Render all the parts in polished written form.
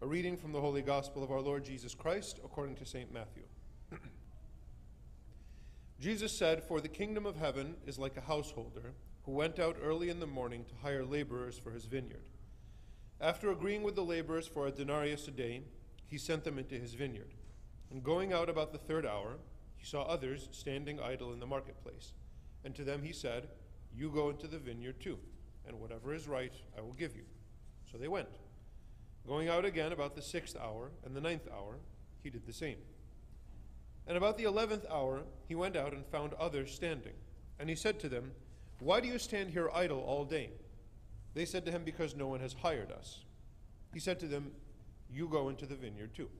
A reading from the Holy Gospel of our Lord Jesus Christ according to St. Matthew. Jesus said, "For the kingdom of heaven is like a householder who went out early in the morning to hire laborers for his vineyard. After agreeing with the laborers for a denarius a day, he sent them into his vineyard. And going out about the third hour, he saw others standing idle in the marketplace. And to them he said, 'You go into the vineyard too, and whatever is right I will give you.' So they went. Going out again about the 6th hour and the 9th hour, he did the same. And about the 11th hour he went out and found others standing. And he said to them, 'Why do you stand here idle all day?' They said to him, 'Because no one has hired us.' He said to them, 'You go into the vineyard too.'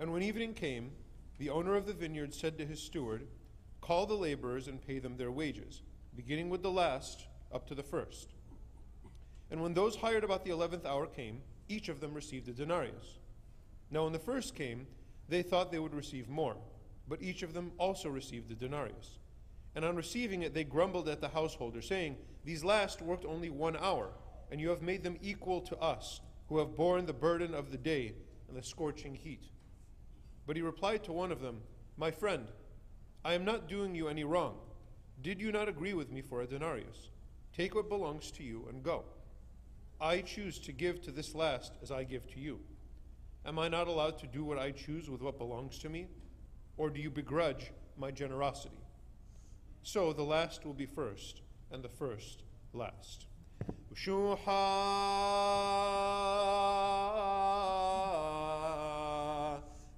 And when evening came, the owner of the vineyard said to his steward, 'Call the laborers and pay them their wages, beginning with the last up to the first.' And when those hired about the 11th hour came, each of them received a denarius. Now when the first came, they thought they would receive more, but each of them also received a denarius. And on receiving it, they grumbled at the householder, saying, 'These last worked only 1 hour, and you have made them equal to us, who have borne the burden of the day and the scorching heat.' But he replied to one of them, 'My friend, I am not doing you any wrong. Did you not agree with me for a denarius? Take what belongs to you and go. I choose to give to this last as I give to you. Am I not allowed to do what I choose with what belongs to me? Or do you begrudge my generosity?' So the last will be first, and the first last." Ushuha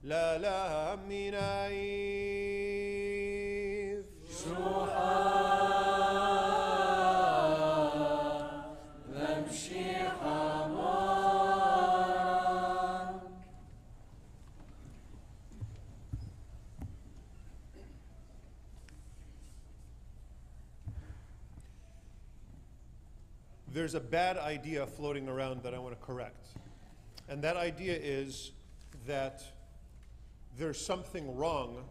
la la minai. There's a bad idea floating around that I want to correct. And that idea is that there's something wrong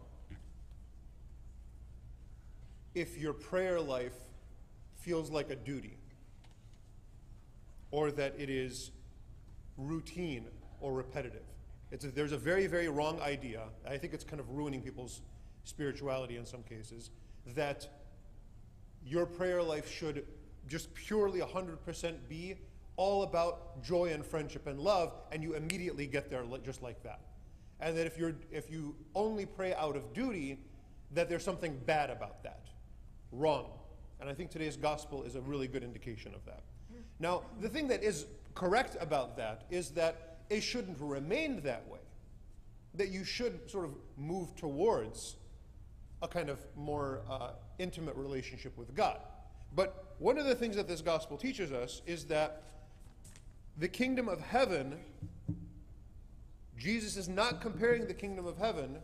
if your prayer life feels like a duty, or that it is routine or repetitive. There's a very, very wrong idea. I think it's kind of ruining people's spirituality in some cases, that your prayer life should just purely 100% be all about joy and friendship and love, and you immediately get there just like that. And that if you only pray out of duty, that there's something bad about that. Wrong. And I think today's gospel is a really good indication of that. Now, the thing that is correct about that is that it shouldn't remain that way. That you should sort of move towards a kind of more intimate relationship with God. But one of the things that this gospel teaches us is that the kingdom of heaven, Jesus is not comparing the kingdom of heaven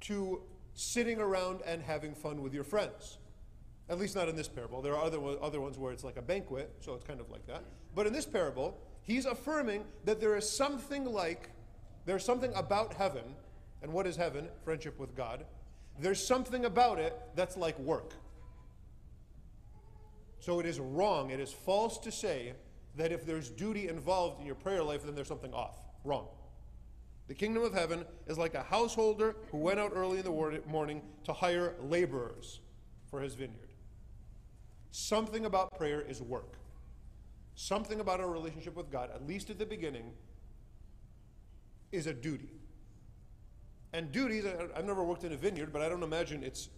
to sitting around and having fun with your friends. At least not in this parable. There are other ones where it's like a banquet, so it's kind of like that. But in this parable, he's affirming that there's something about heaven. And what is heaven? Friendship with God. There's something about it that's like work. So it is wrong, it is false to say that if there's duty involved in your prayer life, then there's something off. Wrong. The kingdom of heaven is like a householder who went out early in the morning to hire laborers for his vineyard. Something about prayer is work. Something about our relationship with God, at least at the beginning, is a duty. And duties, I've never worked in a vineyard, but I don't imagine it's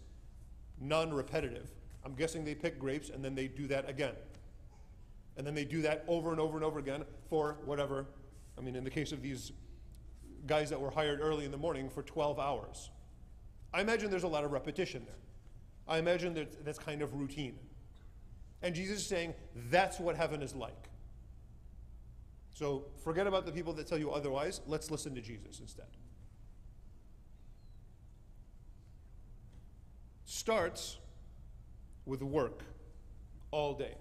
non-repetitive. I'm guessing they pick grapes and then they do that again. And then they do that over and over and over again for whatever. I mean, in the case of these guys that were hired early in the morning for 12 hours. I imagine there's a lot of repetition there. I imagine that that's kind of routine. And Jesus is saying that's what heaven is like. So forget about the people that tell you otherwise. Let's listen to Jesus instead. Starts with work all day.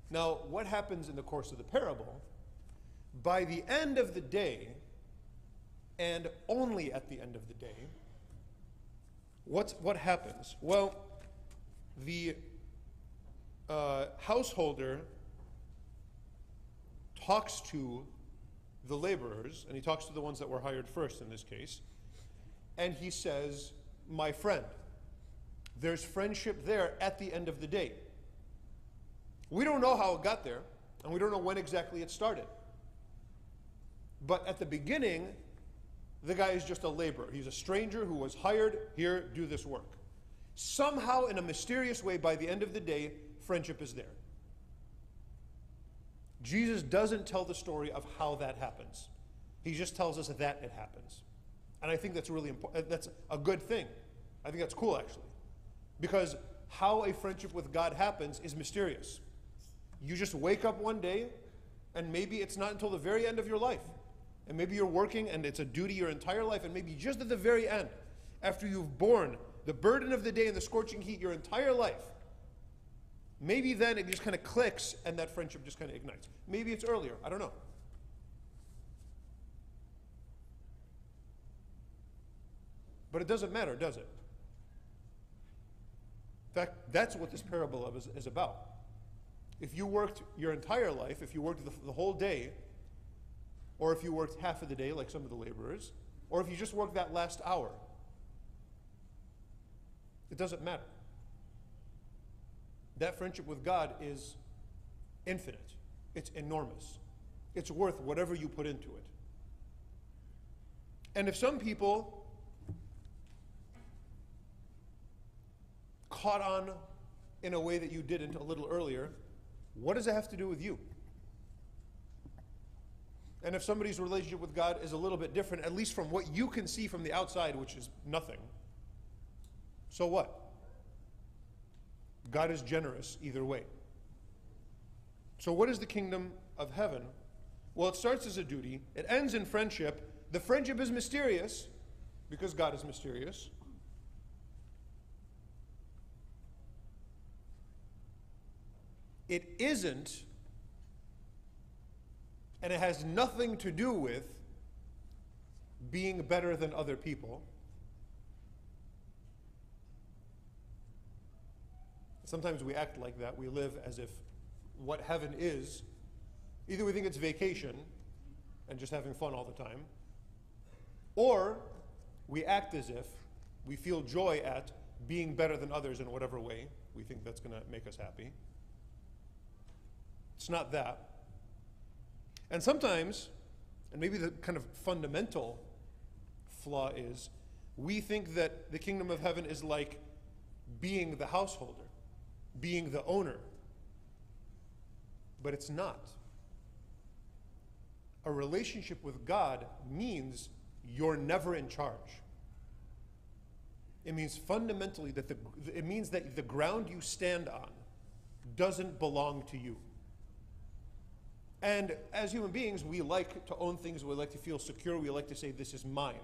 Now, what happens in the course of the parable? By the end of the day, and only at the end of the day, what happens? Well, the householder talks to the laborers, and he talks to the ones that were hired first in this case, and he says, my friend. There's friendship there at the end of the day. We don't know how it got there, and we don't know when exactly it started. But at the beginning, the guy is just a laborer. He's a stranger who was hired, here, do this work. Somehow, in a mysterious way, by the end of the day, friendship is there. Jesus doesn't tell the story of how that happens. He just tells us that it happens. And I think that's really important. That's a good thing. I think that's cool, actually. Because how a friendship with God happens is mysterious. You just wake up one day, and maybe it's not until the very end of your life. And maybe you're working, and it's a duty your entire life, and maybe just at the very end, after you've borne the burden of the day and the scorching heat your entire life, maybe then it just kind of clicks, and that friendship just kind of ignites. Maybe it's earlier. I don't know. But it doesn't matter, does it? In fact, that's what this parable is about. If you worked your entire life, if you worked the whole day, or if you worked half of the day like some of the laborers, or if you just worked that last hour, it doesn't matter. That friendship with God is infinite. It's enormous. It's worth whatever you put into it. And if some people caught on in a way that you didn't a little earlier, what does it have to do with you? And if somebody's relationship with God is a little bit different, at least from what you can see from the outside, which is nothing, so what? God is generous either way. So what is the kingdom of heaven? Well, it starts as a duty. It ends in friendship. The friendship is mysterious because God is mysterious. It isn't, and it has nothing to do with being better than other people. Sometimes we act like that. We live as if what heaven is, either we think it's vacation and just having fun all the time, or we act as if we feel joy at being better than others in whatever way we think that's going to make us happy. It's not that. And sometimes, and maybe the kind of fundamental flaw is, we think that the kingdom of heaven is like being the householder, being the owner. But it's not. A relationship with God means you're never in charge. It means fundamentally that it means that the ground you stand on doesn't belong to you. And as human beings, we like to own things, we like to feel secure, we like to say, this is mine.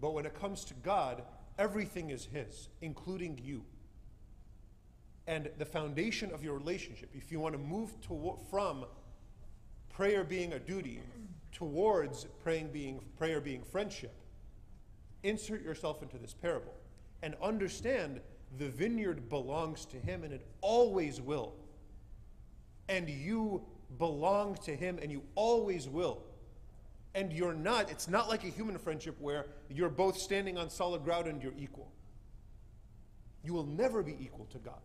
But when it comes to God, everything is His, including you. And the foundation of your relationship, if you want to move from prayer being a duty towards prayer being friendship, insert yourself into this parable and understand the vineyard belongs to Him, and it always will. And you belong to Him, and you always will. And it's not like a human friendship where you're both standing on solid ground and you're equal. You will never be equal to God.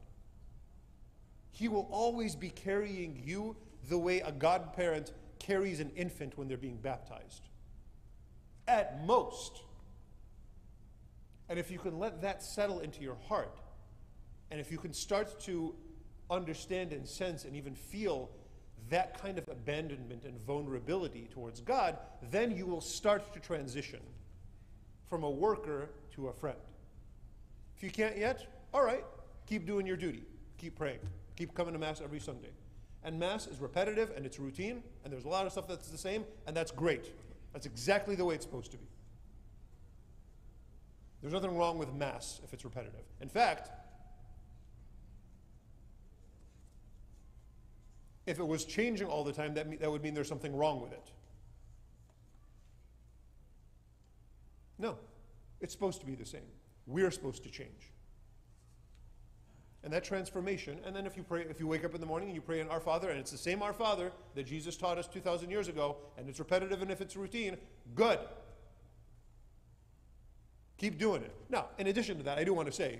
He will always be carrying you the way a godparent carries an infant when they're being baptized. At most. And if you can let that settle into your heart, and if you can start to understand and sense and even feel that kind of abandonment and vulnerability towards God, then you will start to transition from a worker to a friend. If you can't yet, all right, keep doing your duty. Keep praying. Keep coming to Mass every Sunday. And Mass is repetitive and it's routine, and there's a lot of stuff that's the same, and that's great. That's exactly the way it's supposed to be. There's nothing wrong with Mass if it's repetitive. In fact, if it was changing all the time, that would mean there's something wrong with it. No, it's supposed to be the same. We're supposed to change. And that transformation, and then if you wake up in the morning and you pray in Our Father, and it's the same Our Father that Jesus taught us 2,000 years ago, and it's repetitive, and if it's routine, good. Keep doing it. Now, in addition to that, I do want to say,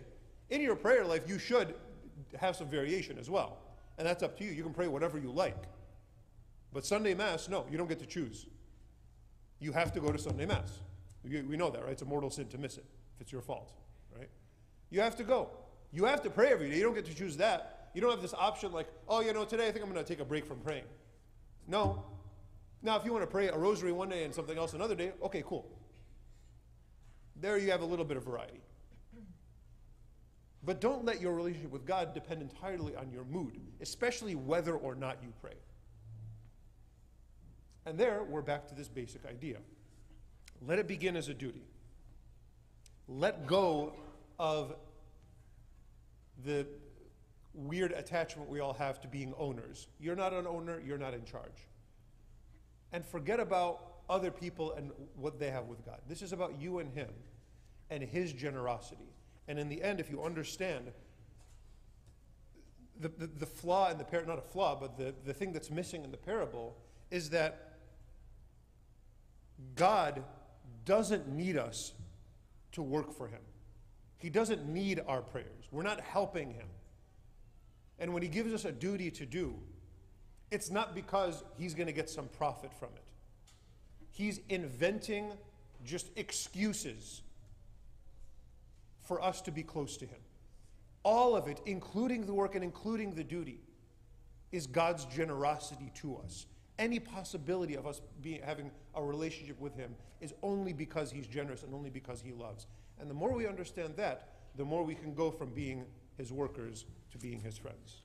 in your prayer life, you should have some variation as well. And that's up to you. You can pray whatever you like. But Sunday Mass, no, you don't get to choose. You have to go to Sunday Mass. We know that, right? It's a mortal sin to miss it, if it's your fault, right? You have to go. You have to pray every day. You don't get to choose that. You don't have this option like, oh, today I think I'm going to take a break from praying. No. Now, if you want to pray a rosary one day and something else another day, okay, cool. There you have a little bit of variety. But don't let your relationship with God depend entirely on your mood, especially whether or not you pray. And there, we're back to this basic idea. Let it begin as a duty. Let go of the weird attachment we all have to being owners. You're not an owner, you're not in charge. And forget about other people and what they have with God. This is about you and Him and His generosity. And in the end, if you understand the flaw in the parable, not a flaw, but the thing that's missing in the parable is that God doesn't need us to work for Him. He doesn't need our prayers. We're not helping Him. And when He gives us a duty to do, it's not because He's going to get some profit from it. He's inventing just excuses for us to be close to Him. All of it, including the work and including the duty, is God's generosity to us. Any possibility of us having a relationship with Him is only because He's generous and only because He loves. And the more we understand that, the more we can go from being His workers to being His friends.